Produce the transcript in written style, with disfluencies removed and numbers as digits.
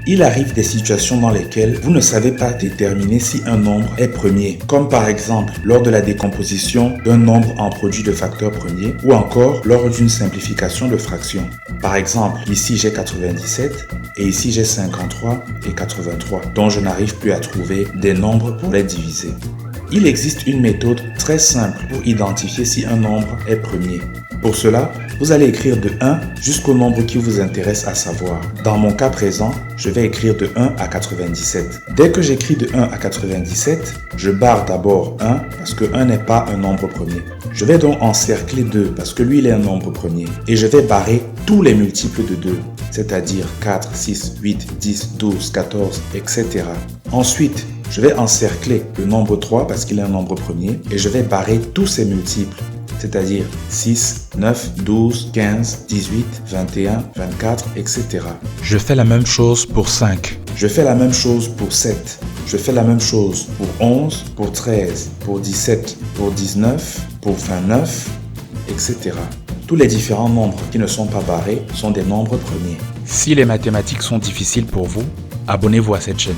Il arrive des situations dans lesquelles vous ne savez pas déterminer si un nombre est premier, comme par exemple lors de la décomposition d'un nombre en produit de facteurs premiers ou encore lors d'une simplification de fractions. Par exemple, ici j'ai 97 et ici j'ai 53 et 83, dont je n'arrive plus à trouver des nombres pour les diviser. Il existe une méthode très simple pour identifier si un nombre est premier. Pour cela, vous allez écrire de 1 jusqu'au nombre qui vous intéresse à savoir. Dans mon cas présent, je vais écrire de 1 à 97. Dès que j'écris de 1 à 97, je barre d'abord 1 parce que 1 n'est pas un nombre premier. Je vais donc encercler 2 parce que lui il est un nombre premier. Et je vais barrer tous les multiples de 2, c'est-à-dire 4, 6, 8, 10, 12, 14, etc. Ensuite, je vais encercler le nombre 3 parce qu'il est un nombre premier et je vais barrer tous ses multiples, c'est-à-dire 6, 9, 12, 15, 18, 21, 24, etc. Je fais la même chose pour 5. Je fais la même chose pour 7. Je fais la même chose pour 11, pour 13, pour 17, pour 19, pour 29, etc. Tous les différents nombres qui ne sont pas barrés sont des nombres premiers. Si les mathématiques sont difficiles pour vous, abonnez-vous à cette chaîne.